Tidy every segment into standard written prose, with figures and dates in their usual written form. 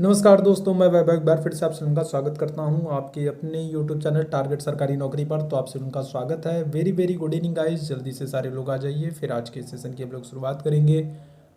नमस्कार दोस्तों, मैं वैभव एक बार फिर से आप सभी का स्वागत करता हूं आपके अपने YouTube चैनल टारगेट सरकारी नौकरी पर। तो आप सभी का स्वागत है। Very very good evening guys. जल्दी से सारे लोग आ जाइए। फिर आज के सेशन की हम लोग शुरुआत करेंगे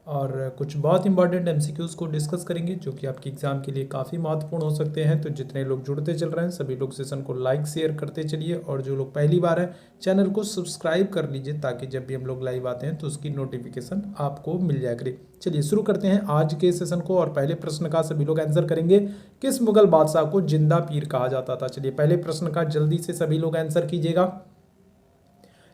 और कुछ बहुत इंपॉर्टेंट MCQs को डिस्कस करेंगे जो कि आपके एग्जाम के लिए काफ़ी महत्वपूर्ण हो सकते हैं। तो जितने लोग जुड़ते चल रहे हैं सभी लोग सेशन को लाइक शेयर करते चलिए, और जो लोग पहली बार हैं चैनल को सब्सक्राइब कर लीजिए ताकि जब भी हम लोग लाइव आते हैं तो उसकी नोटिफिकेशन आपको मिल जाया करे। चलिए शुरू करते हैं आज के सेशन को। और पहले प्रश्न का सभी लोग आंसर करेंगे, किस मुगल बादशाह को जिंदा पीर कहा जाता था। चलिए पहले प्रश्न का जल्दी से सभी लोग आंसर कीजिएगा।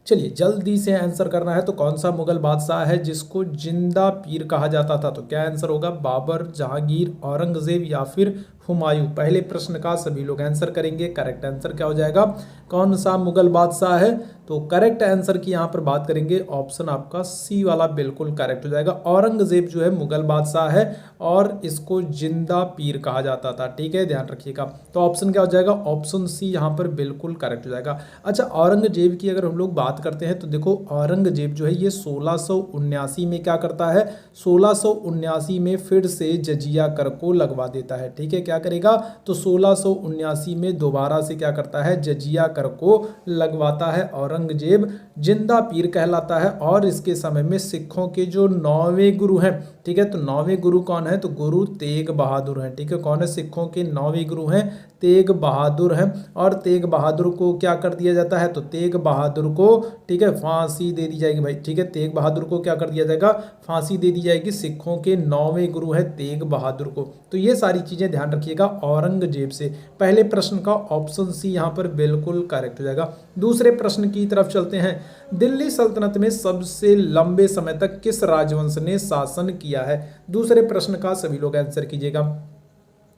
चलिए जल्दी से आंसर करना है। तो कौन सा मुगल बादशाह है जिसको जिंदा पीर कहा जाता था? तो क्या आंसर होगा? बाबर, जहांगीर, औरंगजेब या फिर हुमायूं। पहले प्रश्न का सभी लोग आंसर करेंगे। करेक्ट आंसर क्या हो जाएगा? कौन सा मुगल बादशाह है? तो करेक्ट आंसर की यहाँ पर बात करेंगे, ऑप्शन आपका सी वाला बिल्कुल करेक्ट हो जाएगा। औरंगजेब जो है मुगल बादशाह है और इसको जिंदा पीर कहा जाता था। ठीक है, ध्यान रखिएगा। तो ऑप्शन क्या हो जाएगा? ऑप्शन सी यहाँ पर बिल्कुल करेक्ट हो जाएगा। अच्छा, औरंगजेब की अगर हम लोग बात करते हैं तो देखो औरंगजेब जो है ये 1679 में क्या करता है? 1679 में फिर से जजिया कर को लगवा देता है। ठीक है, क्या करेगा? तो 1679 में दोबारा से क्या करता है? जजिया कर को लगवाता है। औरंगजेब जिंदा पीर कहलाता है और इसके समय में सिखों के जो 9वें गुरु हैं, ठीक है, तो 9वें गुरु कौन है? तो गुरु तेग बहादुर हैं। ठीक है, कौन है? सिखों के 9वें गुरु हैं तेग बहादुर हैं। और तेग बहादुर को क्या कर दिया जाता है? तो तेग बहादुर को, ठीक है, फांसी दे दी जाएगी भाई। ठीक है, तेग बहादुर को क्या कर दिया जाएगा? फांसी दे दी जाएगी। सिखों के 9वें गुरु है तेग बहादुर को। तो ये सारी चीजें ध्यान रखिएगा औरंगजेब से। पहले प्रश्न का ऑप्शन सी यहाँ पर बिल्कुल करेक्ट हो जाएगा। दूसरे प्रश्न की तरफ चलते हैं। दिल्ली सल्तनत में सबसे लंबे समय तक किस राजवंश ने शासन किया है? दूसरे प्रश्न का सभी लोग आंसर कीजिएगा।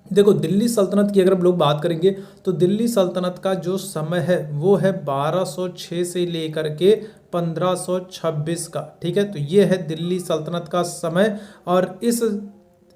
देखो दिल्ली सल्तनत की अगर हम लोग बात करेंगे तो दिल्ली सल्तनत का जो समय है वो है 1206 से लेकर के 1526 का। ठीक है, तो ये है दिल्ली सल्तनत का समय। और इस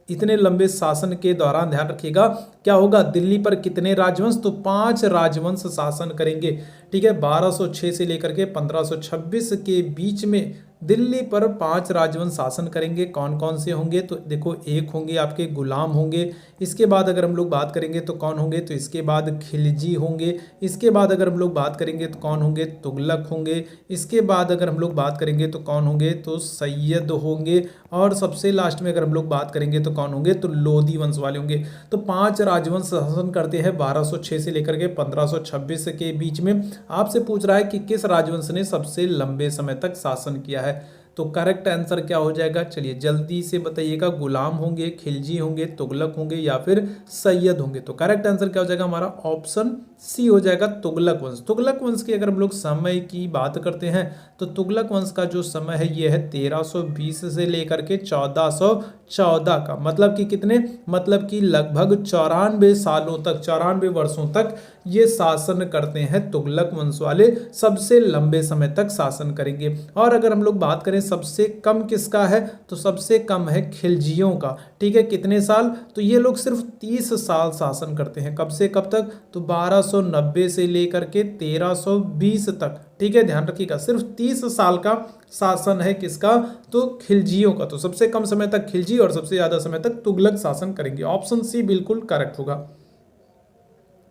इतने लंबे शासन के दौरान ध्यान रखिएगा क्या होगा? दिल्ली पर कितने राजवंश? तो 5 राजवंश शासन करेंगे। ठीक है, 1206 से लेकर के 1526 के बीच में दिल्ली पर 5 राजवंश शासन करेंगे। कौन कौन से होंगे? तो देखो, एक होंगे आपके गुलाम होंगे। इसके बाद अगर हम लोग बात करेंगे तो कौन होंगे? तो इसके बाद खिलजी होंगे। इसके बाद अगर हम लोग बात करेंगे तो कौन होंगे? तुगलक होंगे। इसके बाद अगर हम लोग बात करेंगे तो कौन होंगे? तो सैयद होंगे। और सबसे लास्ट में अगर हम लोग बात करेंगे तो कौन होंगे? तो लोधी वंश वाले होंगे। तो 5 राजवंश शासन करते हैं 1206 से लेकर के 1526 के बीच में। आपसे पूछ रहा है कि किस राजवंश ने सबसे लंबे समय तक शासन किया है? तो करेक्ट आंसर क्या हो जाएगा? चलिए जल्दी से बताइएगा। गुलाम होंगे, खिलजी होंगे, तुगलक होंगे या फिर सैयद होंगे? तो करेक्ट आंसर क्या हो जाएगा? हमारा ऑप्शन सी हो जाएगा, तुगलक वंश। तुगलक वंश की अगर हम लोग समय की बात करते हैं तो तुगलक वंश का जो समय है ये है 1320 से लेकर के 1414 का। मतलब कि कितने? मतलब कि लगभग 94 सालों तक, 94 वर्षों तक ये शासन करते हैं। तुगलक वंश वाले सबसे लंबे समय तक शासन करेंगे। और अगर हम लोग बात करें सबसे कम किसका है, तो सबसे कम है खिलजियों का। ठीक है, कितने साल? तो ये लोग सिर्फ 30 साल शासन करते हैं। कब से कब तक? तो 1290 से लेकर के 1320 तक। ठीक है, ध्यान रखिएगा, सिर्फ 30 साल का शासन है किसका? तो खिलजियों का। तो सबसे कम समय तक खिलजी और सबसे ज्यादा समय तक तुगलक शासन करेंगे। ऑप्शन सी बिल्कुल करेक्ट होगा।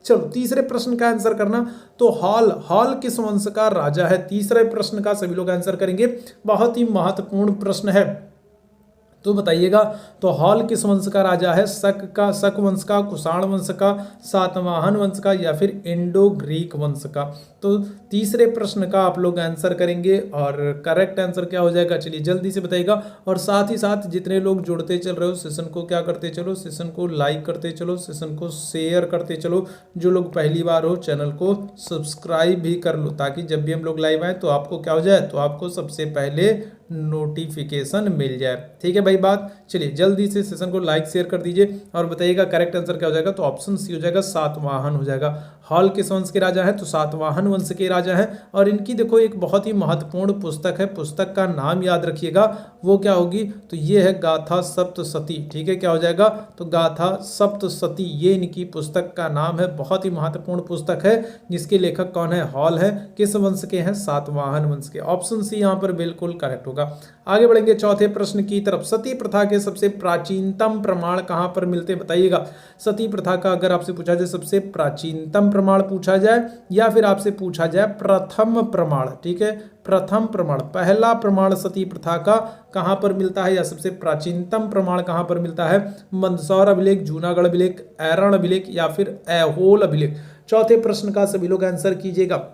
चलो तीसरे प्रश्न का आंसर करना। तो हॉल किस वंश का राजा है? तीसरे प्रश्न का सभी लोग आंसर करेंगे। बहुत ही महत्वपूर्ण प्रश्न है, तो बताइएगा। तो हॉल किस वंश का राजा है? शक वंश का, कुषाण वंश का, सातवाहन वंश का या फिर इंडो ग्रीक वंश का? तो तीसरे प्रश्न का आप लोग आंसर करेंगे और करेक्ट आंसर क्या हो जाएगा? चलिए जल्दी से बताइएगा। और साथ ही साथ जितने लोग जुड़ते चल रहे हो सेशन को क्या करते चलो? सेशन को लाइक करते चलो, सेशन को शेयर करते चलो। जो लोग पहली बार हो चैनल को सब्सक्राइब भी कर लो ताकि जब भी हम लोग लाइव आए तो आपको क्या हो जाए? तो आपको सबसे पहले नोटिफिकेशन मिल जाए। ठीक है भाई बात। चलिए जल्दी से सेशन को लाइक शेयर कर दीजिए और बताइएगा करेक्ट आंसर क्या हो जाएगा? तो ऑप्शन सी हो जाएगा, सातवाहन हो जाएगा। हॉल किस वंश के राजा है? तो सातवाहन वंश के राजा है। और इनकी देखो एक बहुत ही महत्वपूर्ण पुस्तक है, पुस्तक का नाम याद रखिएगा, वो क्या होगी? तो ये है गाथा सप्तशती। ठीक है, क्या हो जाएगा? तो गाथा सप्तशती, ये इनकी पुस्तक का नाम है। बहुत ही महत्वपूर्ण पुस्तक है जिसके लेखक कौन है? हॉल है। किस वंश के हैं? सातवाहन वंश के। ऑप्शन सी यहाँ पर बिल्कुल करेक्ट होगा। होगा। आगे बढ़ेंगे चौथे प्रश्न की तरफ। सती प्रथा के सबसे प्राचीनतम प्रमाण कहाँ पर मिलते हैं बताइएगा। सती प्रथा का अगर आपसे पूछा जाए सबसे प्राचीनतम प्रमाण पूछा जाए या फिर आपसे पूछा जाए प्रथम प्रमाण, ठीक है, प्रथम प्रमाण, पहला प्रमाण सती प्रथा का कहाँ पर मिलता है या सबसे प्राचीनतम प्रमाण कहाँ पर मिलता है, मंदसौर अभिलेख, जूनागढ़ अभिलेख, ऐरण अभिलेख या फिर ऐहोल अभिलेख। चौथे प्रश्न का सभी लोग आंसर कीजिएगा।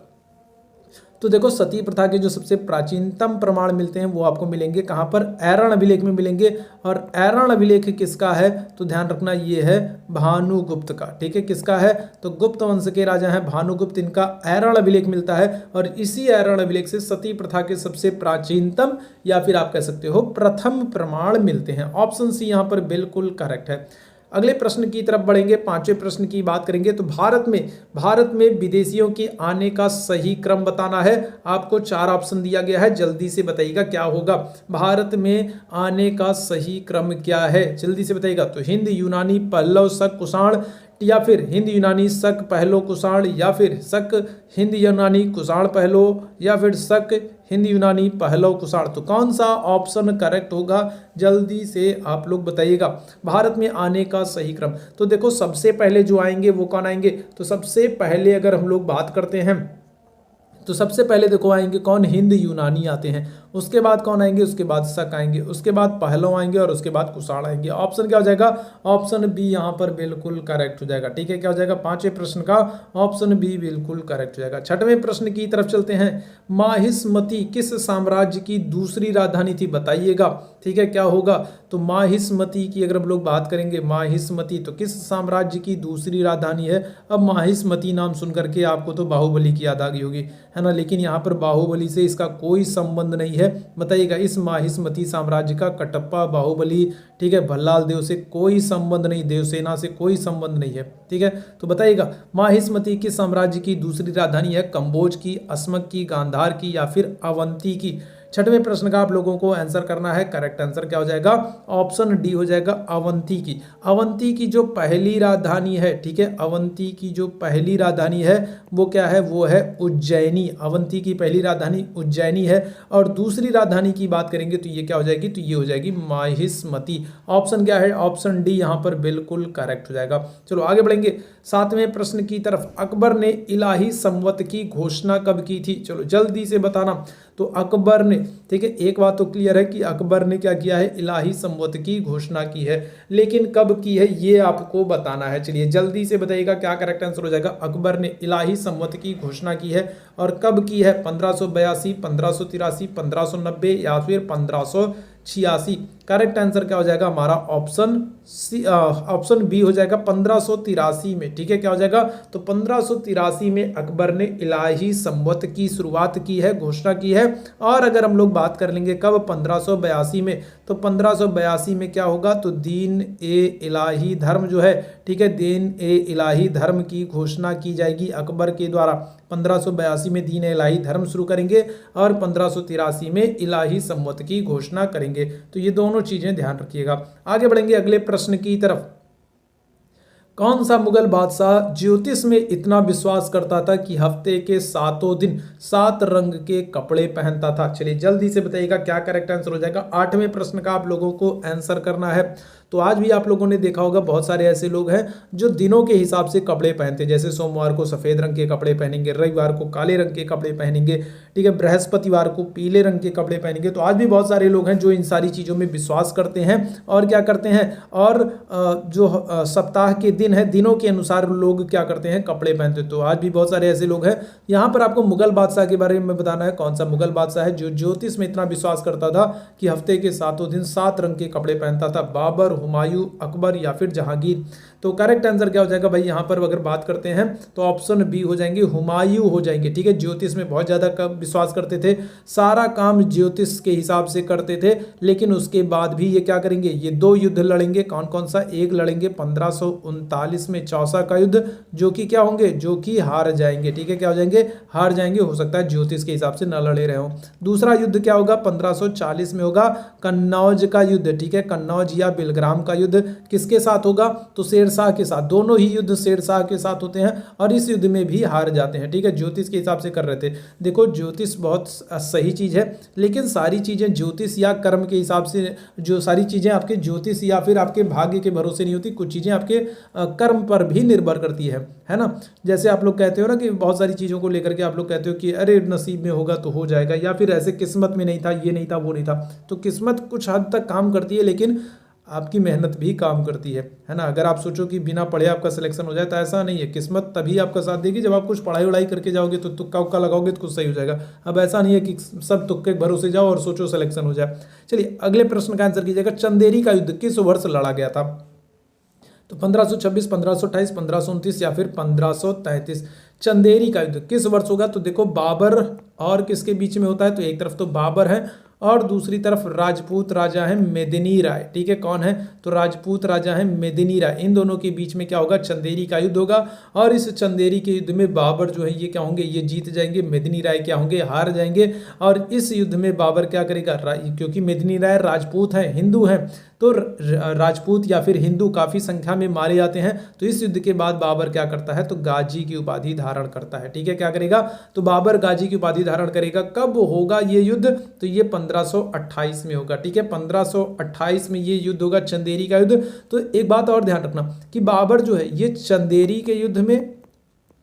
तो देखो सती प्रथा के जो सबसे प्राचीनतम प्रमाण मिलते हैं वो आपको मिलेंगे कहाँ पर, ऐरण अभिलेख में मिलेंगे। और ऐरण अभिलेख किसका है तो ध्यान रखना ये है भानुगुप्त का, ठीक है, किसका है तो गुप्त वंश के राजा हैं भानुगुप्त, इनका ऐरण अभिलेख मिलता है। और इसी ऐरण अभिलेख से सती प्रथा के सबसे प्राचीनतम या फिर आप कह सकते हो प्रथम प्रमाण मिलते हैं। ऑप्शन सी यहाँ पर बिल्कुल करेक्ट है। अगले प्रश्न की तरफ बढ़ेंगे, पांचवें प्रश्न की बात करेंगे। तो भारत में विदेशियों के आने का सही क्रम बताना है। आपको 4 ऑप्शन दिया गया है, जल्दी से बताइएगा क्या होगा। भारत में आने का सही क्रम क्या है, जल्दी से बताइएगा। तो हिंद, यूनानी, पल्लव, शक, कुषाण या फिर हिंद यूनानी शक पहलो कुषाण या फिर शक हिंद यूनानी कुषाण पहलो या फिर शक हिंद यूनानी पहलो कुषाण। तो कौन सा ऑप्शन करेक्ट होगा जल्दी से आप लोग बताइएगा। भारत में आने का सही क्रम, तो देखो सबसे पहले जो आएंगे वो कौन आएंगे, तो सबसे पहले अगर हम लोग बात करते हैं तो सबसे पहले देखो आएंगे कौन, हिंद यूनानी आते हैं। उसके बाद कौन आएंगे, उसके बाद शक आएंगे, उसके बाद पहलव आएंगे और उसके बाद कुषाण आएंगे। ऑप्शन क्या हो जाएगा, ऑप्शन बी यहाँ पर बिल्कुल करेक्ट हो जाएगा, ठीक है। क्या हो जाएगा, पांचवें प्रश्न का ऑप्शन बी बिल्कुल करेक्ट हो जाएगा। छठवें प्रश्न की तरफ चलते हैं। माहिष्मती किस साम्राज्य की दूसरी राजधानी थी बताइएगा, ठीक है। क्या होगा, तो माहिष्मती की अगर हम लोग बात करेंगे, माहिष्मती तो किस साम्राज्य की दूसरी राजधानी है। अब माहिष्मती नाम सुन करके आपको तो बाहुबली की याद आ गई होगी, है ना, लेकिन यहाँ पर बाहुबली से इसका कोई संबंध नहीं है। बताइएगा, इस माहिष्मती साम्राज्य का कटप्पा, बाहुबली, ठीक है, भल्लाल देव से कोई संबंध नहीं, देवसेना से कोई संबंध नहीं है, ठीक है। तो बताइएगा माहिष्मती किस साम्राज्य की दूसरी राजधानी है, कंबोज की, अस्मक की, गांधार की या फिर अवंती की। छठवें प्रश्न का आप लोगों को आंसर करना है। करेक्ट आंसर क्या हो जाएगा, ऑप्शन डी हो जाएगा, अवंती की। अवंती की जो पहली राजधानी है, ठीक है, अवंती की जो पहली राजधानी है वो क्या है, वो है उज्जैनी। अवंती की पहली राजधानी उज्जैनी है। और दूसरी राजधानी की बात करेंगे तो ये क्या हो जाएगी, तो ये हो जाएगी माहिष्मती। ऑप्शन क्या है, ऑप्शन डी यहाँ पर बिल्कुल करेक्ट हो जाएगा। चलो आगे बढ़ेंगे सातवें प्रश्न की तरफ। अकबर ने इलाही संवत की घोषणा कब की थी, चलो जल्दी से बताना। तो अकबर ने, ठीक है, एक बात तो क्लियर है कि अकबर ने क्या किया है, इलाही संवत की घोषणा की है, लेकिन कब की है ये आपको बताना है। चलिए जल्दी से बताइएगा क्या करेक्ट आंसर हो जाएगा। अकबर ने इलाही संवत की घोषणा की है और कब की है, 1582, 1583, 1590 या फिर 1586। करेक्ट आंसर क्या हो जाएगा हमारा, ऑप्शन सी, ऑप्शन बी हो जाएगा 1583 में, ठीक है। क्या हो जाएगा, तो 1583 में अकबर ने इलाही संवत की शुरुआत की है, घोषणा की है। और अगर हम लोग बात कर लेंगे कब, 1582 में, तो 1582 में क्या होगा, तो दीन ए इलाही धर्म जो है, ठीक है, दीन ए इलाही धर्म की घोषणा की जाएगी अकबर के द्वारा। 1582 में दीन ए इलाही धर्म शुरू करेंगे और 1583 में इलाही संवत की घोषणा करेंगे। तो ये दोनों चीजें ध्यान रखिएगा। आगे बढ़ेंगे अगले प्रश्न की तरफ। कौन सा मुगल बादशाह ज्योतिष में इतना विश्वास करता था कि हफ्ते के 7 दिन 7 रंग के कपड़े पहनता था। चलिए जल्दी से बताइएगा क्या करेक्ट आंसर हो जाएगा। 8वें प्रश्न का आप लोगों को आंसर करना है। तो आज भी आप लोगों ने देखा होगा बहुत सारे ऐसे लोग हैं जो दिनों के हिसाब से कपड़े पहनते हैं, जैसे सोमवार को सफेद रंग के कपड़े पहनेंगे, रविवार को काले रंग के कपड़े पहनेंगे, ठीक है, बृहस्पतिवार को पीले रंग के कपड़े पहनेंगे। तो आज भी बहुत सारे लोग हैं जो इन सारी चीज़ों में विश्वास करते हैं और क्या करते हैं, और जो सप्ताह के दिन है दिनों के अनुसार लोग क्या करते हैं, कपड़े पहनते हैं। तो आज भी बहुत सारे ऐसे लोग हैं। यहाँ पर आपको मुगल बादशाह के बारे में बताना है, कौन सा मुगल बादशाह है जो ज्योतिष में इतना विश्वास करता था कि हफ्ते के 7 दिन 7 रंग के कपड़े पहनता था। बाबर, हुमायूं, अकबर या फिर जहांगीर। तो करेक्ट आंसर क्या हो जाएगा भाई, यहाँ पर अगर बात करते हैं तो ऑप्शन बी हो जाएंगे, हुमायूं हो जाएंगे, ठीक है। ज्योतिष में बहुत ज्यादा विश्वास करते थे, सारा काम ज्योतिष के हिसाब से करते थे, लेकिन उसके बाद भी ये क्या करेंगे, ये 2 युद्ध लड़ेंगे। कौन कौन सा, एक लड़ेंगे 1539 में चौसा का युद्ध, जो कि क्या होंगे, जो कि हार जाएंगे, ठीक है। क्या हो जाएंगे, हार जाएंगे, हो सकता है ज्योतिष के हिसाब से न लड़े रहे हो। दूसरा युद्ध क्या होगा, 1540 में होगा कन्नौज का युद्ध, ठीक है, कन्नौज या बेलग्राम जाम का युद्ध किसके साथ होगा, तो शेरशाह के साथ। दोनों ही युद्ध शेरशाह के साथ होते हैं और इस युद्ध में भी हार जाते हैं। ठीक है, ज्योतिष के हिसाब से कर रहे थे। देखो ज्योतिष बहुत सही चीज़ है, लेकिन सारी चीज़ें ज्योतिष या कर्म के हिसाब से, जो सारी चीज़ें आपके ज्योतिष या फिर आपके भाग्य के भरोसे नहीं होती, कुछ चीज़ें आपके कर्म पर भी निर्भर करती है ना। जैसे आप लोग कहते हो ना कि बहुत सारी चीज़ों को लेकर के आप लोग कहते हो कि अरे नसीब में होगा तो हो जाएगा, या फिर ऐसे किस्मत में नहीं था, ये नहीं था, वो नहीं था। तो किस्मत कुछ हद तक काम करती है, लेकिन आपकी मेहनत भी काम करती है ना। अगर आप सोचो कि बिना पढ़े आपका सिलेक्शन हो जाए तो ऐसा नहीं है। किस्मत तभी आपका साथ देगी जब आप कुछ पढ़ाई वढ़ाई करके जाओगे, तो तुक्का उक्का लगाओगे तो कुछ सही हो जाएगा। अब ऐसा नहीं है कि सब तुक्के भरोसे जाओ और सोचो सिलेक्शन हो जाए। चलिए अगले प्रश्न का आंसर कीजिएगा। चंदेरी का युद्ध किस वर्ष लड़ा गया था, तो 1526, 1528, 1529 या फिर 1533। चंदेरी का युद्ध किस वर्ष होगा, तो देखो बाबर और किसके बीच में होता है, तो एक तरफ तो बाबर है और दूसरी तरफ राजपूत राजा है मेदिनी राय। ठीक है, कौन है, तो राजपूत राजा है मेदिनी राय। इन दोनों के बीच में क्या होगा, चंदेरी का युद्ध होगा। और इस चंदेरी के युद्ध में बाबर जो है ये क्या होंगे, ये जीत जाएंगे, मेदिनी राय क्या होंगे, हार जाएंगे। और इस युद्ध में बाबर क्या करेगा, क्योंकि मेदिनी राय राजपूत है, हिंदू है, तो राजपूत या फिर हिंदू काफी संख्या में मारे जाते हैं। तो इस युद्ध के बाद बाबर क्या करता है, तो गाजी की उपाधि धारण करता है। ठीक है, क्या करेगा, तो बाबर गाजी की उपाधि धारण करेगा। कब होगा ये युद्ध, तो ये 1528 में होगा। ठीक है, 1528 में ये युद्ध होगा, चंदेरी का युद्ध। तो एक बात और ध्यान रखना कि बाबर जो है ये चंदेरी के युद्ध में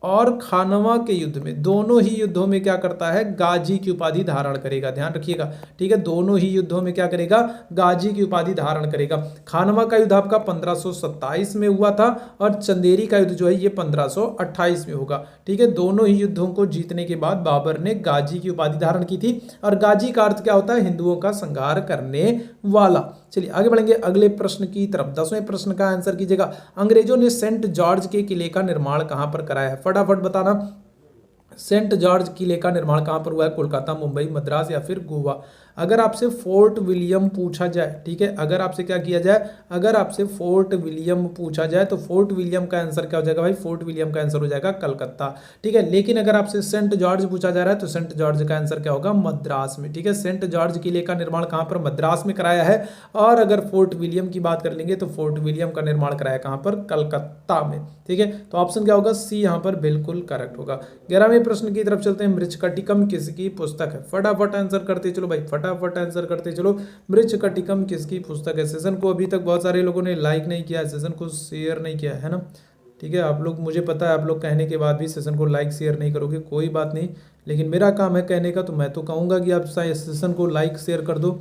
और खानवा के युद्ध में, दोनों ही युद्धों में क्या करता है, गाजी की उपाधि धारण करेगा। ध्यान रखिएगा। ठीक है, दोनों ही युद्धों में क्या करेगा, गाजी की उपाधि धारण करेगा। खानवा का युद्ध आपका 1527 में हुआ था और चंदेरी का युद्ध जो है ये 1528 में होगा। ठीक है, दोनों ही युद्धों को जीतने के बाद बाबर ने गाजी की उपाधि धारण की थी। और गाजी का अर्थ क्या होता है, हिंदुओं का संहार करने वाला। चलिए आगे बढ़ेंगे अगले प्रश्न की तरफ। 10वें प्रश्न का आंसर कीजिएगा। अंग्रेजों ने सेंट जॉर्ज के किले का निर्माण कहां पर कराया है, फटाफट बताना। सेंट जॉर्ज किले का निर्माण कहां पर हुआ है, कोलकाता, मुंबई, मद्रास या फिर गोवा। अगर आपसे फोर्ट विलियम पूछा जाए, ठीक है, अगर आपसे क्या किया जाए, अगर आपसे फोर्ट विलियम पूछा जाए तो फोर्ट विलियम का आंसर क्या हो जाएगा भाई, फोर्ट विलियम का आंसर हो जाएगा कलकत्ता। ठीक है, लेकिन अगर आपसे सेंट जॉर्ज पूछा जा रहा है तो सेंट जॉर्ज का आंसर क्या होगा, मद्रास में। ठीक है, सेंट जॉर्ज किले का निर्माण कहां पर, मद्रास में कराया है। और अगर फोर्ट विलियम की बात कर लेंगे तो फोर्ट विलियम का निर्माण कराया कहां पर, कलकत्ता में। ठीक है, तो ऑप्शन क्या होगा, सी यहां पर बिल्कुल करेक्ट होगा। 11वें प्रश्न की तरफ चलते हैं। मृच्छकटिकम किसकी पुस्तक है, फटाफट आंसर करते चलो भाई, फटाफट आंसर करते चलो। मृच्छकटिकम किसकी पुस्तक है। सेशन को अभी तक बहुत सारे लोगों ने लाइक नहीं किया है, सेशन को शेयर नहीं किया है ना। ठीक है, आप लोग, मुझे पता है आप लोग कहने के बाद भी सेशन को लाइक शेयर नहीं करोगे, कोई बात नहीं, लेकिन मेरा काम है कहने का, तो मैं तो कहूँगा कि आप सेशन को लाइक शेयर कर दो।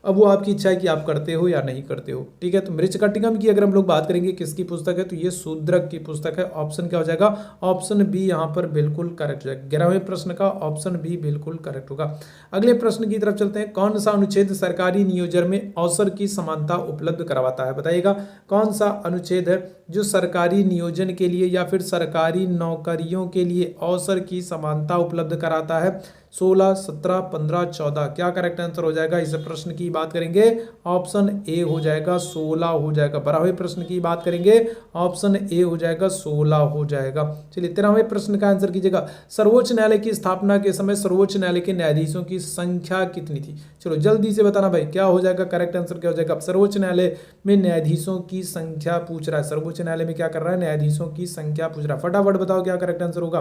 अब वो आपकी इच्छा है कि आप करते हो या नहीं करते हो। ठीक है, तो मृच्छकटिकम की अगर हम लोग बात करेंगे किसकी पुस्तक है, तो ये शूद्रक की पुस्तक है। ऑप्शन क्या हो जाएगा, ऑप्शन बी यहाँ पर बिल्कुल करेक्ट हो जाएगा। 11वें प्रश्न का ऑप्शन बी बिल्कुल करेक्ट होगा। अगले प्रश्न की तरफ चलते हैं। कौन सा अनुच्छेद सरकारी नियोजन में अवसर की समानता उपलब्ध करवाता है, बताइएगा कौन सा अनुच्छेद है जो सरकारी नियोजन के लिए या फिर सरकारी नौकरियों के लिए अवसर की समानता उपलब्ध कराता है। 16, 17, 15, 14 क्या करेक्ट आंसर हो जाएगा। इस प्रश्न की बात करेंगे ऑप्शन ए हो जाएगा, 16 हो जाएगा। 12वें प्रश्न की बात करेंगे ऑप्शन ए हो जाएगा, 16 हो जाएगा। चलिए 13वें प्रश्न का आंसर कीजिएगा। सर्वोच्च न्यायालय की स्थापना के समय सर्वोच्च न्यायालय के न्यायाधीशों की संख्या कितनी थी। चलो जल्दी से बताना भाई, क्या हो जाएगा, करेक्ट आंसर क्या हो जाएगा। सर्वोच्च न्यायालय में न्यायाधीशों की संख्या पूछ रहा है, सर्वोच्च न्यायालय में क्या कर रहा है, न्यायाधीशों की संख्या पूछ रहा है। फटाफट बताओ क्या करेक्ट आंसर होगा।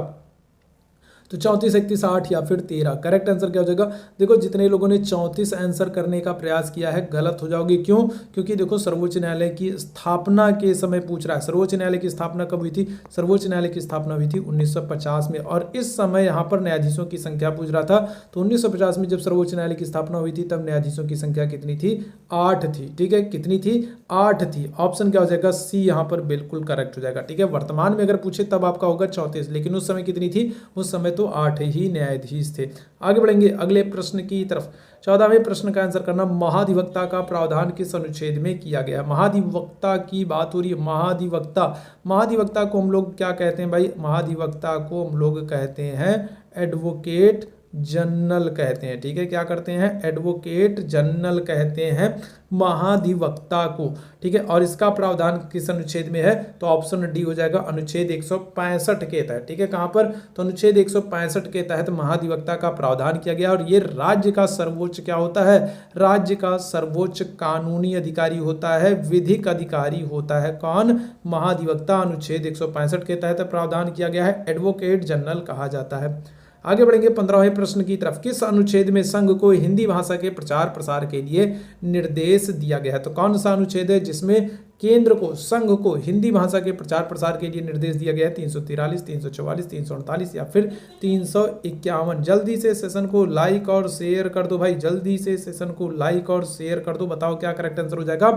तो 34, 31, 8 या फिर 13 करेक्ट आंसर क्या हो जाएगा। देखो जितने लोगों ने 34 आंसर करने का प्रयास किया है गलत हो जाओगे। क्यों, क्योंकि देखो सर्वोच्च न्यायालय की स्थापना के समय पूछ रहा है। सर्वोच्च न्यायालय की स्थापना कब हुई थी, सर्वोच्च न्यायालय की स्थापना हुई थी 1950 में, और इस समय यहाँ पर न्यायाधीशों की संख्या पूछ रहा था। तो 1950 में जब सर्वोच्च न्यायालय की स्थापना हुई थी तब न्यायाधीशों की संख्या कितनी थी, 8 थी। ठीक है, कितनी थी, 8 थी। ऑप्शन क्या हो जाएगा, सी यहाँ पर बिल्कुल करेक्ट हो जाएगा। ठीक है, वर्तमान में अगर पूछे तब आपका होगा 34, लेकिन उस समय कितनी थी, उस समय तो 8 ही न्यायाधीश थे। आगे बढ़ेंगे अगले प्रश्न की तरफ। 14वें प्रश्न का आंसर करना। महाधिवक्ता का प्रावधान किस अनुच्छेद में किया गया। महाधिवक्ता की बात हो रही है। महाधिवक्ता, महाधिवक्ता को हम लोग क्या कहते हैं भाई, महाधिवक्ता को हम लोग कहते हैं एडवोकेट जनरल कहते हैं, ठीक है, क्या करते हैं, एडवोकेट जनरल कहते हैं महाधिवक्ता को, ठीक है। और इसका प्रावधान किस अनुच्छेद में है, तो ऑप्शन डी हो जाएगा अनुच्छेद 165 के तहत, ठीक है। कहां पर, तो अनुच्छेद 165 के तहत महाधिवक्ता का प्रावधान किया गया। और ये राज्य का सर्वोच्च क्या होता है, राज्य का सर्वोच्च कानूनी अधिकारी होता है, विधिक अधिकारी होता है कौन, महाधिवक्ता। अनुच्छेद 165 के तहत प्रावधान किया गया है, एडवोकेट जनरल कहा जाता है। आगे बढ़ेंगे 15वें प्रश्न की तरफ। किस अनुच्छेद में संघ को हिंदी भाषा के प्रचार प्रसार के लिए निर्देश दिया गया है, तो कौन सा अनुच्छेद है जिसमें केंद्र को, संघ को हिंदी भाषा के प्रचार प्रसार के लिए निर्देश दिया गया है, 343, 344, 348 या फिर 351। जल्दी से सेशन को लाइक और शेयर कर दो भाई, जल्दी से सेशन को लाइक और शेयर कर दो। बताओ क्या करेक्ट आंसर हो जाएगा,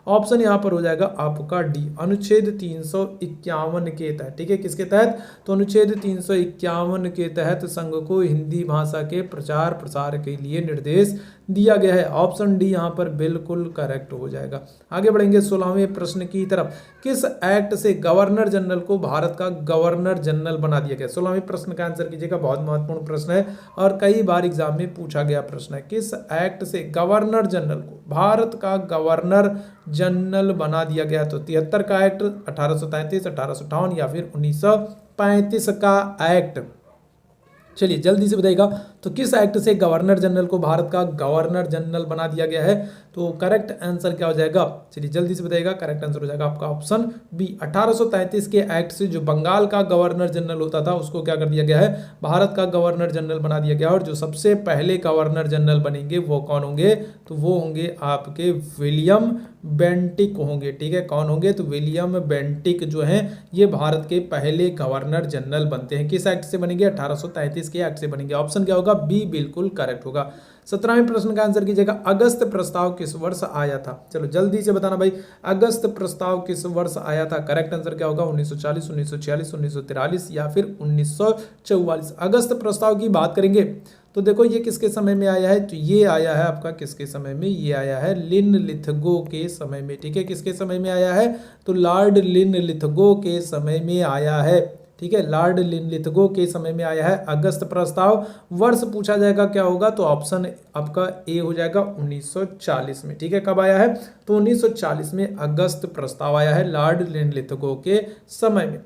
ऑप्शन यहाँ पर हो जाएगा आपका डी, अनुच्छेद 351 के तहत, ठीक है। किसके तहत, तो अनुच्छेद 351 के तहत संघ को हिंदी भाषा के प्रचार प्रसार के लिए निर्देश दिया गया है। ऑप्शन डी यहाँ पर बिल्कुल करेक्ट हो जाएगा। आगे बढ़ेंगे 16वें प्रश्न की तरफ। किस एक्ट से गवर्नर जनरल को भारत का गवर्नर जनरल बना दिया गया, 16वें प्रश्न का आंसर कीजिएगा, बहुत महत्वपूर्ण प्रश्न है और कई बार एग्जाम में पूछा गया प्रश्न है। किस एक्ट से गवर्नर जनरल को भारत का गवर्नर जनरल बना दिया गया, तो 73 का एक्ट, 1833, 1858 या फिर 1935 का एक्ट। चलिए जल्दी से बताइएगा, तो किस एक्ट से गवर्नर जनरल को भारत का गवर्नर जनरल बना दिया गया है, तो करेक्ट आंसर क्या हो जाएगा, चलिए जल्दी से बताइएगा, करेक्ट आंसर हो जाएगा आपका ऑप्शन बी, 1833 के एक्ट से जो बंगाल का गवर्नर जनरल होता था उसको क्या कर दिया गया है, भारत का गवर्नर जनरल बना दिया गया। और जो सबसे पहले गवर्नर जनरल बनेंगे वो कौन होंगे, तो वो होंगे आपके विलियम बेंटिक होंगे, ठीक है। कौन होंगे, तो विलियम बेंटिक जो हैं ये भारत के पहले गवर्नर जनरल बनते हैं। किस एक्ट से बनेंगे, 1833 के एक्ट से बनेंगे। ऑप्शन क्या होगा, बी बिल्कुल करेक्ट होगा। 17वें प्रश्न का आंसर कीजिएगा, अगस्त प्रस्ताव किस वर्ष आया था, चलो जल्दी से बताना भाई, अगस्त प्रस्ताव किस वर्ष आया था। करेक्ट आंसर क्या होगा, 1940, 1946, 1943 या फिर 1944। अगस्त प्रस्ताव की बात करेंगे तो देखो ये किसके समय में आया है, तो ये आया है आपका किसके समय में, ये आया है लिनलिथगो के समय में, ठीक है। किसके समय में आया है, तो लॉर्ड लिनलिथगो के समय में आया है, ठीक है। लॉर्ड लिनलिथगो के समय में आया है अगस्त प्रस्ताव। वर्ष पूछा जाएगा क्या होगा, तो ऑप्शन आपका ए हो जाएगा 1940 में, ठीक है। कब आया है, तो 1940 में अगस्त प्रस्ताव आया है लॉर्ड लिनलिथगो के समय में।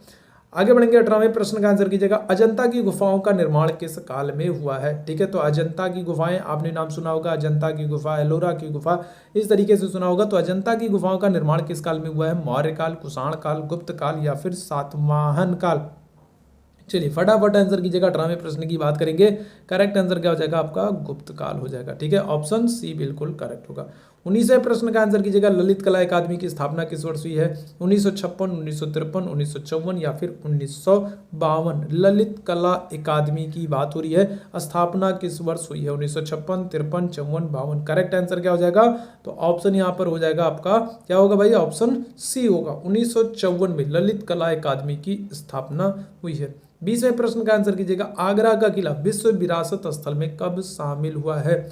आगे बढ़ेंगे 18वें प्रश्न का आंसर कीजिएगा, अजंता की गुफाओं का निर्माण किस काल में हुआ है, ठीक है। तो अजंता की गुफाएं आपने नाम सुना होगा, अजंता की गुफा, एलोरा की गुफा, इस तरीके से सुना होगा। तो अजंता की गुफाओं का निर्माण किस काल में हुआ है, मौर्य काल, कुषाण काल, गुप्त काल या फिर सातवाहन काल। चलिए फटाफट आंसर कीजिएगा, 18वें प्रश्न की बात करेंगे। करेक्ट आंसर क्या हो जाएगा आपका, गुप्त काल हो जाएगा, ठीक है। ऑप्शन सी बिल्कुल करेक्ट होगा। 19वें प्रश्न का आंसर कीजिएगा, ललित कला अकादमी की स्थापना किस वर्ष हुई है, 1956, 1953, 1954 या फिर 1952। ललित कला अकादमी की बात हो रही है, स्थापना किस वर्ष हुई है, 1956, 53, 54, 52। करेक्ट आंसर क्या हो जाएगा, तो ऑप्शन यहाँ पर हो जाएगा आपका क्या होगा भाई, ऑप्शन सी होगा, 1954 में ललित कला अकादमी की स्थापना हुई है। 20वें प्रश्न का आंसर कीजिएगा, आगरा का किला विश्व विरासत स्थल में कब शामिल हुआ है,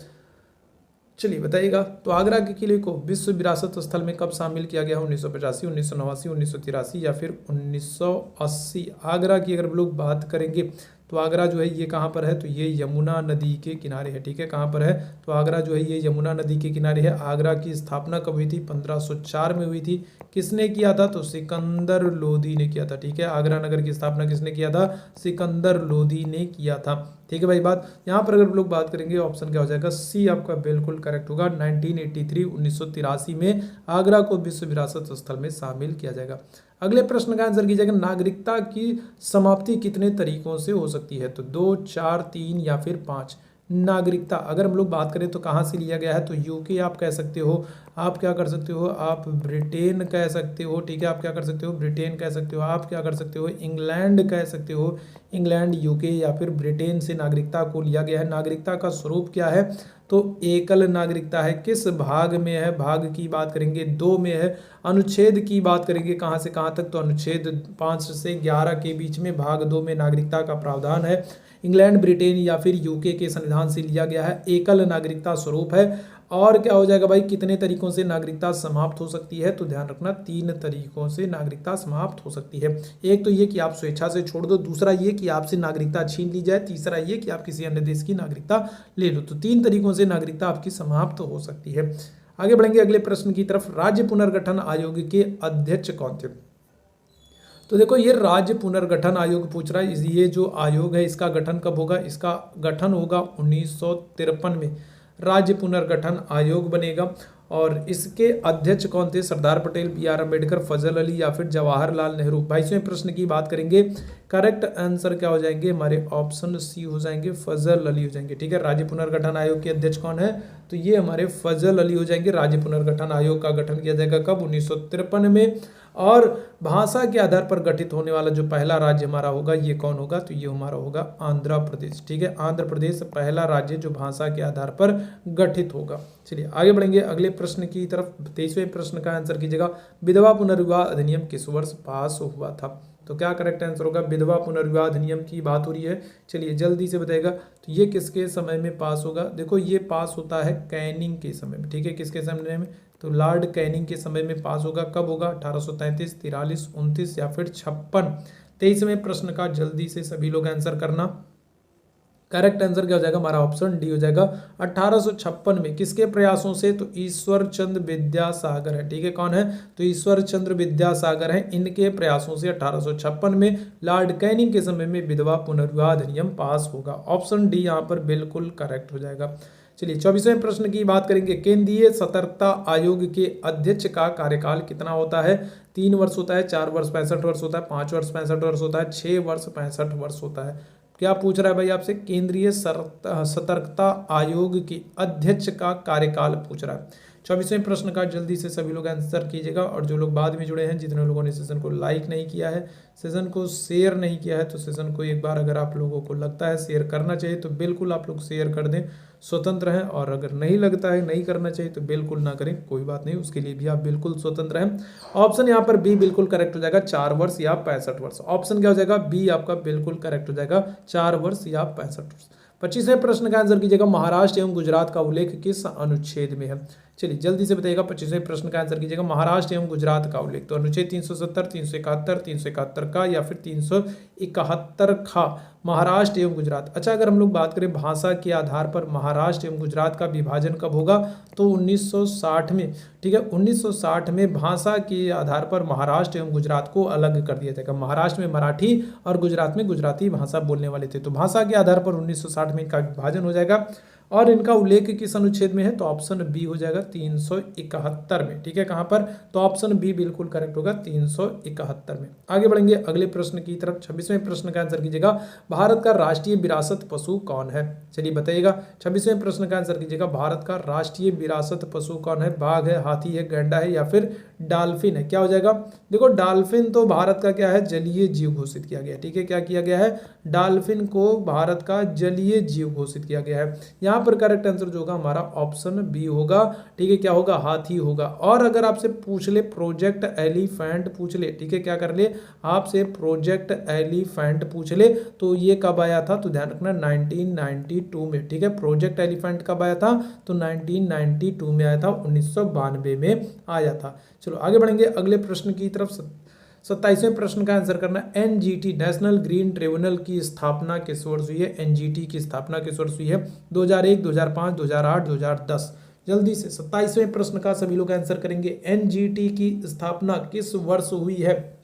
चलिए बताइएगा। तो आगरा के किले को विश्व विरासत स्थल में कब शामिल किया गया, 1985, 1989, 1983 या फिर 1980। आगरा की अगर लोग बात करेंगे तो आगरा जो है ये कहाँ पर है, तो ये यमुना नदी के किनारे है, ठीक है। कहाँ पर है, तो आगरा जो है ये यमुना नदी के किनारे है। आगरा की स्थापना कब हुई थी, 1504 में हुई थी। किसने किया था, तो सिकंदर लोदी ने किया था, ठीक है। आगरा नगर की स्थापना किसने किया था, सिकंदर लोदी ने किया था, ठीक है भाई। बात यहाँ पर अगर लोग बात करेंगे ऑप्शन क्या हो जाएगा, सी आपका बिल्कुल करेक्ट होगा। 1983 में आगरा को विश्व विरासत स्थल में शामिल किया जाएगा। अगले प्रश्न का आंसर कीजिएगा, नागरिकता की समाप्ति कितने तरीकों से हो सकती है, तो 2, 4, 3 या फिर 5। नागरिकता अगर हम लोग बात करें तो कहाँ से लिया गया है, तो यूके आप कह सकते हो, आप क्या कर सकते हो, आप ब्रिटेन कह सकते हो, ठीक है। आप क्या कर सकते हो, ब्रिटेन कह सकते हो, आप क्या कर सकते हो, इंग्लैंड कह सकते हो, इंग्लैंड, यूके या फिर ब्रिटेन से नागरिकता को लिया गया है। नागरिकता का स्वरूप क्या है, तो एकल नागरिकता है। किस भाग में है, भाग की बात करेंगे 2 में है। अनुच्छेद की बात करेंगे कहाँ से कहाँ तक, तो अनुच्छेद 5 से 11 के बीच में भाग 2 में नागरिकता का प्रावधान है। इंग्लैंड, ब्रिटेन या फिर यूके के संविधान से लिया गया है, एकल नागरिकता स्वरूप है। और क्या हो जाएगा भाई, कितने तरीकों से नागरिकता समाप्त हो सकती है, तो ध्यान रखना 3 तरीकों से नागरिकता समाप्त हो सकती है। एक तो ये कि आप स्वेच्छा से छोड़ दो, दूसरा ये कि आपसे नागरिकता छीन ली जाए, तीसरा ये कि आप किसी अन्य देश की नागरिकता ले लो। तो 3 तरीकों से नागरिकता आपकी समाप्त हो सकती है। आगे बढ़ेंगे अगले प्रश्न की तरफ। राज्य पुनर्गठन आयोग के अध्यक्ष कौन थे? तो देखो ये राज्य पुनर्गठन आयोग पूछ रहा है। ये जो आयोग है इसका गठन कब होगा? इसका गठन होगा 1953 में राज्य पुनर्गठन आयोग बनेगा। और इसके अध्यक्ष कौन थे? सरदार पटेल, बी.आर. अम्बेडकर, फजल अली या फिर जवाहरलाल नेहरू। 22वें प्रश्न की बात करेंगे, करेक्ट आंसर क्या हो जाएंगे हमारे? ऑप्शन सी हो जाएंगे, फजल अली हो जाएंगे। ठीक है, राज्य पुनर्गठन आयोग के अध्यक्ष कौन है? तो ये हमारे फजल अली हो जाएंगे। राज्य पुनर्गठन आयोग का गठन किया जाएगा कब? 1953 में। और भाषा के आधार पर गठित होने वाला जो पहला राज्य हमारा होगा ये कौन होगा? तो ये हमारा होगा आंध्र प्रदेश। ठीक है, आंध्र प्रदेश पहला राज्य जो भाषा के आधार पर गठित होगा। चलिए आगे बढ़ेंगे अगले प्रश्न की तरफ। 23वें प्रश्न का आंसर कीजिएगा, विधवा पुनर्विवाह अधिनियम किस वर्ष पास हुआ था? तो क्या करेक्ट आंसर होगा? विधवा पुनर्विवाह अधिनियम की बात हो रही है। चलिए जल्दी से बताएगा, तो ये किसके समय में पास होगा? देखो ये पास होता है कैनिंग के समय में। ठीक है, किसके समय में? तो लॉर्ड कैनिंग के समय में पास होगा। कब होगा? 1833, 43, 29 या फिर 56। 23वें प्रश्न का जल्दी से सभी लोग आंसर करना। करेक्ट आंसर क्या हो जाएगा हमारा? ऑप्शन डी हो जाएगा 1856 में। किसके प्रयासों से? तो ईश्वर चंद्र विद्यासागर है। ठीक है, कौन है? तो ईश्वर चंद्र विद्यासागर है। इनके प्रयासों से 1856 में लॉर्ड कैनिंग के समय में विधवा पुनर्विवाह अधिनियम पास होगा। ऑप्शन डी यहाँ पर बिल्कुल करेक्ट हो जाएगा। चलिए 24वें प्रश्न की बात करेंगे, केंद्रीय सतर्कता आयोग के अध्यक्ष का कार्यकाल कितना होता है? 3 वर्ष होता है, 4 वर्ष 65 वर्ष होता है, 5 वर्ष 65 वर्ष होता है, 6 वर्ष 65 वर्ष होता है। क्या पूछ रहा है भाई आपसे? केंद्रीय सतर्कता आयोग के अध्यक्ष का कार्यकाल पूछ रहा है। 24वें प्रश्न का जल्दी से सभी लोग आंसर कीजिएगा। और जो लोग बाद में जुड़े हैं, जितने लोगों ने सेशन को लाइक नहीं किया है, सेशन को शेयर नहीं किया है, तो सेशन को एक बार अगर आप लोगों को लगता है शेयर करना चाहिए तो बिल्कुल आप लोग शेयर कर दें, स्वतंत्र हैं। और अगर नहीं लगता है नहीं करना चाहिए तो बिल्कुल ना करें, कोई बात नहीं, उसके लिए भी आप बिल्कुल स्वतंत्र हैं। ऑप्शन यहाँ पर बी बिल्कुल करेक्ट हो जाएगा, 4 वर्ष या 65 वर्ष। ऑप्शन क्या हो जाएगा? बी आपका बिल्कुल करेक्ट हो जाएगा, 4 वर्ष या 65 वर्ष। 25वें प्रश्न का आंसर कीजिएगा, महाराष्ट्र एवं गुजरात का उल्लेख किस अनुच्छेद में है? चलिए जल्दी से बताइएगा। 25वें प्रश्न का आंसर कीजिएगा, महाराष्ट्र एवं गुजरात का उल्लेख। तो अनुच्छेद 370, 371, 371 का या फिर 371 का महाराष्ट्र एवं गुजरात। अच्छा, अगर हम लोग बात करें भाषा के आधार पर महाराष्ट्र एवं गुजरात का विभाजन कब होगा? तो 1960 में। ठीक है, 1960 में भाषा के आधार पर महाराष्ट्र एवं गुजरात को अलग कर दिया जाएगा। महाराष्ट्र में मराठी और गुजरात में गुजराती भाषा बोलने वाले थे, तो भाषा के आधार पर 1960 में इनका विभाजन हो जाएगा। और इनका उल्लेख किस अनुच्छेद में है? तो ऑप्शन बी हो जाएगा 371 में। ठीक है, कहां पर? तो ऑप्शन बी बिल्कुल करेक्ट होगा, 371 में। आगे बढ़ेंगे अगले प्रश्न की तरफ। 26वें प्रश्न का आंसर कीजिएगा, भारत का राष्ट्रीय विरासत पशु कौन है? चलिए बताइएगा। 26वें प्रश्न का आंसर कीजिएगा, भारत का राष्ट्रीय विरासत पशु कौन है? बाघ है, हाथी है, गैंडा है या फिर डॉल्फिन है? क्या हो जाएगा? देखो डॉल्फिन तो भारत का क्या है? जलीय जीव घोषित किया गया। ठीक है, क्या किया गया है? डॉल्फिन को भारत का जलीय जीव घोषित किया गया है। यहाँ पर करेक्ट आंसर जो होगा हमारा ऑप्शन बी होगा। ठीक है, क्या होगा? हाथी होगा। और अगर आपसे पूछ ले प्रोजेक्ट एलिफेंट पूछ ले, ठीक है, क्या कर ले? आपसे प्रोजेक्ट एलिफेंट पूछ ले तो ये कब आया था? तो ध्यान रखना 1992 में। ठीक है, प्रोजेक्ट एलिफेंट कब आया था? तो 1992 में आया था, 1992 में आया था। चलो आगे बढ़ेंगे अगले प्रश्न की तरफ। 27वें प्रश्न का आंसर करना, एनजीटी नेशनल ग्रीन ट्रिब्यूनल की स्थापना किस वर्ष हुई है? एनजीटी की स्थापना किस वर्ष हुई है? 2001, 2005, 2008, 2010। जल्दी से 27वें प्रश्न का सभी लोग आंसर करेंगे, एनजीटी की स्थापना किस वर्ष हुई है?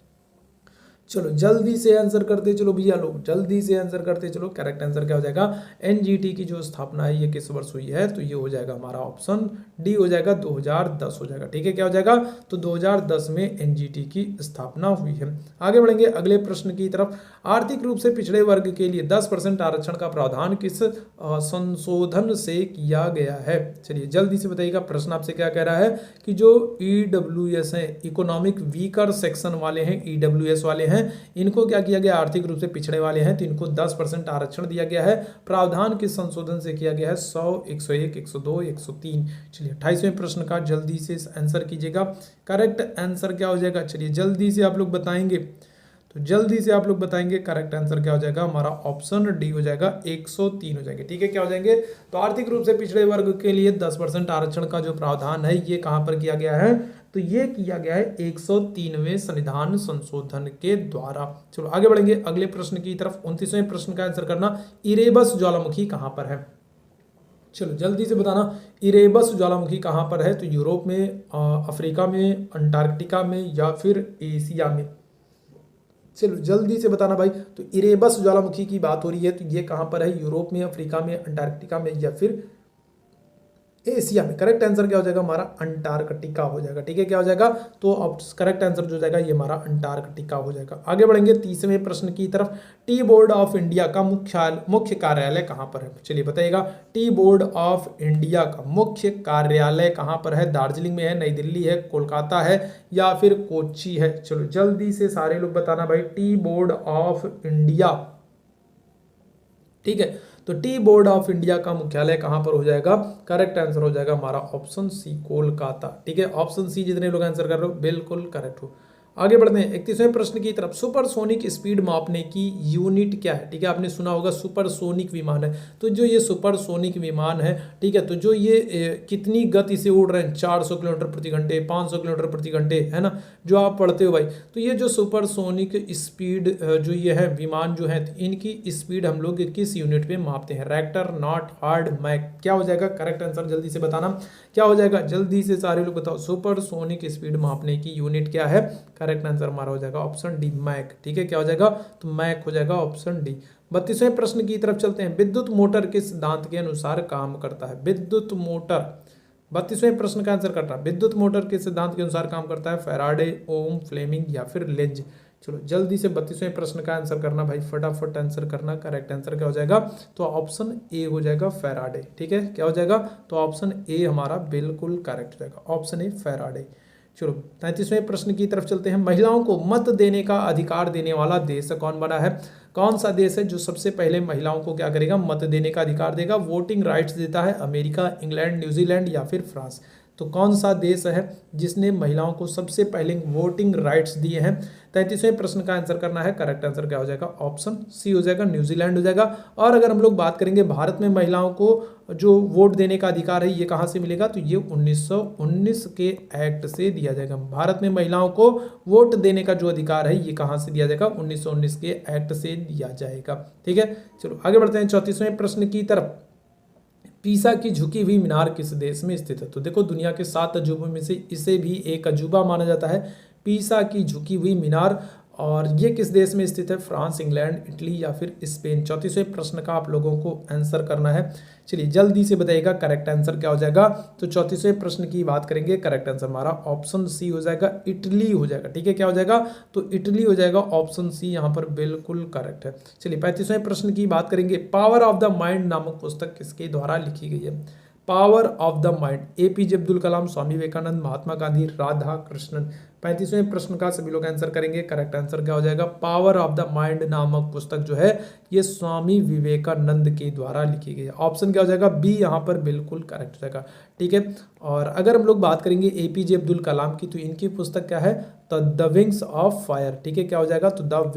चलो जल्दी से आंसर करते चलो भैया लोग, जल्दी से आंसर करते चलो। करेक्ट आंसर क्या हो जाएगा? एनजीटी की जो स्थापना है ये किस वर्ष हुई है? तो ये हो जाएगा हमारा ऑप्शन डी हो जाएगा, 2010 हो जाएगा। ठीक है, क्या हो जाएगा? तो 2010 में एनजीटी की स्थापना हुई है। आगे बढ़ेंगे अगले प्रश्न की तरफ। आर्थिक रूप से पिछड़े वर्ग के लिए 10% आरक्षण का प्रावधान किस संशोधन से किया गया है? चलिए जल्दी से बताइएगा। प्रश्न आपसे क्या कह रहा है कि जो ईडब्ल्यूएस है, इकोनॉमिक वीकर सेक्शन वाले हैं, ईडब्ल्यूएस वाले हैं, इनको क्या किया गया? आर्थिक रूप से पिछड़े वाले हैं तो इनको 10% आरक्षण दिया गया है। प्रावधान किस संशोधन से किया गया है? 100, 101, 102, 103। चलिए 28वें प्रश्न का जल्दी से आंसर कीजिएगा। करेक्ट आंसर क्या हो जाएगा? चलिए जल्दी से आप लोग बताएंगे। तो जल्दी से आप लोग बताएंगे करेक्ट आंसर क्या हो जाएगा, हमारा ऑप्शन डी हो जाएगा, 103 हो जाएंगे। ठीक है, क्या हो जाएंगे, तो आर्थिक रूप से पिछड़े वर्ग के लिए 10% आरक्षण का जो प्रावधान है ये कहां पर किया गया है, तो ये किया गया है 103वें संविधान संशोधन के द्वारा। चलो आगे बढ़ेंगे अगले प्रश्न की तरफ। 29वें प्रश्न का आंसर करना, इरेबस ज्वालामुखी कहां पर है। चलो जल्दी से बताना, इरेबस ज्वालामुखी कहां पर है, तो यूरोप में, अफ्रीका में, अंटार्कटिका में या फिर एशिया में। चलो जल्दी से बताना भाई, तो इरेबस ज्वालामुखी की बात हो रही है, तो ये कहां पर है, यूरोप में, अफ्रीका में, अंटार्कटिका में या फिर एशिया में। करेक्ट आंसर क्या हो जाएगा, हमारा अंटार्कटिका हो जाएगा। ठीक है, क्या हो जाएगा, तो अब करेक्ट आंसर जो हो जाएगा ये हमारा अंटार्कटिका हो जाएगा। आगे बढ़ेंगे 30वें प्रश्न की तरफ। टी बोर्ड ऑफ इंडिया का मुख्य कार्यालय कहां पर है, चलिए बताइएगा। टी बोर्ड ऑफ इंडिया का मुख्य कार्यालय कहां पर है, दार्जिलिंग में है, नई दिल्ली है, कोलकाता है या फिर कोच्चि है। चलो जल्दी से सारे लोग बताना भाई, टी बोर्ड ऑफ इंडिया। ठीक है, तो टी बोर्ड ऑफ इंडिया का मुख्यालय कहां पर हो जाएगा, करेक्ट आंसर हो जाएगा हमारा ऑप्शन सी, कोलकाता। ठीक है, ऑप्शन सी जितने लोग आंसर कर रहे हो बिल्कुल करेक्ट हो। आगे बढ़ते हैं 31वें प्रश्न की तरफ। सुपरसोनिक स्पीड मापने की यूनिट क्या है। ठीक है, आपने सुना होगा सुपरसोनिक विमान है, तो जो ये सुपरसोनिक विमान है, ठीक है, तो जो ये कितनी गति से उड़ रहे हैं, 400 किलोमीटर प्रति घंटे, 500 किलोमीटर प्रति घंटे, है ना, जो आप पढ़ते हो भाई। तो ये जो सुपरसोनिक स्पीड जो ये है विमान जो है, इनकी स्पीड हम लोग किस यूनिट में मापते हैं, रेक्टर, नॉट, हार्ड, मैक। क्या हो जाएगा करेक्ट आंसर, जल्दी से बताना क्या हो जाएगा, जल्दी से सारे लोग बताओ। सुपरसोनिक स्पीड मापने की यूनिट क्या है, करेक्ट आंसर हमारा हो जाएगा ऑप्शन डी, मैक। ठीक है, क्या हो जाएगा, तो मैक हो जाएगा ऑप्शन डी। 32वें प्रश्न की तरफ चलते हैं। विद्युत मोटर किस सिद्धांत के अनुसार काम करता है, विद्युत मोटर। 32वें प्रश्न का आंसर करना, विद्युत मोटर किस सिद्धांत के अनुसार काम करता है, फैराडे, ओम, फ्लेमिंग या फिर लेंज। चलो जल्दी से 32वें प्रश्न का आंसर करना भाई, फटाफट आंसर करना। करेक्ट आंसर क्या हो जाएगा, तो ऑप्शन ए हो जाएगा, फैराडे। ठीक है, क्या हो जाएगा, तो ऑप्शन ए हमारा बिल्कुल करेक्ट हो जाएगा, ऑप्शन ए, फैराडे। चलो 33वें प्रश्न की तरफ चलते हैं। महिलाओं को मत देने का अधिकार देने वाला देश कौन बना है, कौन सा देश है जो सबसे पहले महिलाओं को क्या करेगा, मत देने का अधिकार देगा, वोटिंग राइट्स देता है, अमेरिका, इंग्लैंड, न्यूजीलैंड या फिर फ्रांस। तो कौन सा देश है जिसने महिलाओं को सबसे पहले वोटिंग राइट्स दिए हैं। 33वें प्रश्न का आंसर करना है, करेक्ट आंसर क्या हो जाएगा, ऑप्शन सी हो जाएगा, न्यूजीलैंड हो जाएगा। और अगर हम लोग बात करेंगे भारत में महिलाओं को जो वोट देने का अधिकार है ये कहाँ से मिलेगा, तो ये 1919 के एक्ट से दिया जाएगा। भारत में महिलाओं को वोट देने का जो अधिकार है ये कहाँ से दिया जाएगा, 1919 के एक्ट से दिया जाएगा। ठीक है, चलो आगे बढ़ते हैं 34वें प्रश्न की तरफ। पीसा की झुकी हुई मीनार किस देश में स्थित है, तो देखो दुनिया के 7 अजूबों में से इसे भी एक अजूबा माना जाता है, पीसा की झुकी हुई मीनार। और ये किस देश में स्थित है, फ्रांस, इंग्लैंड, इटली या फिर स्पेन। 34वें प्रश्न का आप लोगों को आंसर करना है। चलिए जल्दी से बताइएगा करेक्ट आंसर क्या हो जाएगा, तो 34वें प्रश्न की बात करेंगे, करेक्ट आंसर हमारा ऑप्शन सी हो जाएगा, इटली हो जाएगा। ठीक है, क्या हो जाएगा, तो इटली हो जाएगा, ऑप्शन सी यहाँ पर बिल्कुल करेक्ट है। चलिए 35वें प्रश्न की बात करेंगे। पावर ऑफ द माइंड नामक पुस्तक किसके द्वारा लिखी गई है, power of the mind, APJ Abdul Kalam, Swami Vivekananda, Mahatma Gandhi, Radha Krishnan. 35वें प्रश्न का सभी लोग आंसर करेंगे, करेक्ट आंसर क्या हो जाएगा, पावर ऑफ द माइंड नामक पुस्तक जो है ये स्वामी विवेकानंद के द्वारा लिखी गई है। ऑप्शन क्या हो जाएगा, बी यहाँ पर बिल्कुल करेक्ट हो जाएगा। ठीक है, और अगर हम लोग बात करेंगे एपीजे अब्दुल कलाम की, तो इनकी पुस्तक क्या है, तो द विंग्स ऑफ फायर। ठीक है, क्या हो जाएगा, तो द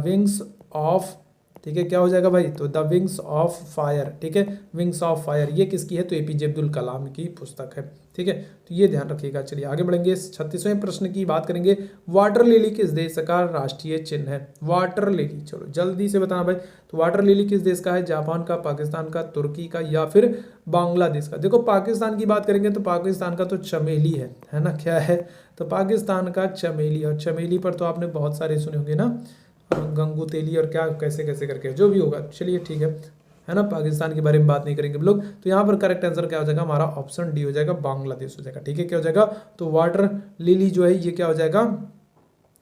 विंग्स ऑफ, ठीक है, क्या हो जाएगा भाई, तो द विंग्स ऑफ फायर। ठीक है, विंग्स ऑफ फायर ये किसकी है, तो एपीजे अब्दुल कलाम की पुस्तक है। ठीक है, तो ये ध्यान रखिएगा। चलिए आगे बढ़ेंगे, 36वें प्रश्न की बात करेंगे। वाटर लिली किस देश का राष्ट्रीय चिन्ह है, वाटर लिली। चलो जल्दी से बताना भाई, तो वाटर लिली किस देश का है, जापान का, पाकिस्तान का, तुर्की का या फिर बांग्लादेश का। देखो पाकिस्तान की बात करेंगे तो पाकिस्तान का तो चमेली है ना, क्या है, तो पाकिस्तान का चमेली। और चमेली पर तो आपने बहुत सारे सुने होंगे ना, गंगू तेली और क्या कैसे कैसे करके जो भी होगा। चलिए ठीक है ना, पाकिस्तान के बारे में बात नहीं करेंगे हम लोग। तो यहाँ पर करेक्ट आंसर क्या हो जाएगा, हमारा ऑप्शन डी हो जाएगा, बांग्लादेश हो जाएगा। ठीक है, क्या हो जाएगा, तो वाटर लिली जो है ये क्या हो जाएगा,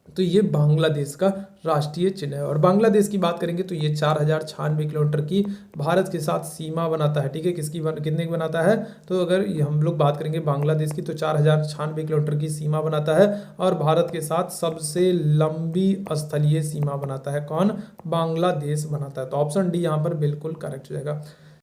तो ये बांग्लादेश का राष्ट्रीय चिन्ह है। और बांग्लादेश की बात करेंगे तो ये 4096 किलोमीटर की भारत के साथ सीमा बनाता है। ठीक है, कितने की बनाता है, तो अगर हम लोग बात करेंगे बांग्लादेश की, तो 4096 किलोमीटर की सीमा बनाता है और भारत के साथ सबसे लंबी स्थलीय सीमा बनाता है। कौन, बांग्लादेश बनाता है। तो ऑप्शन डी यहाँ पर बिल्कुल करेक्ट हो जाएगा।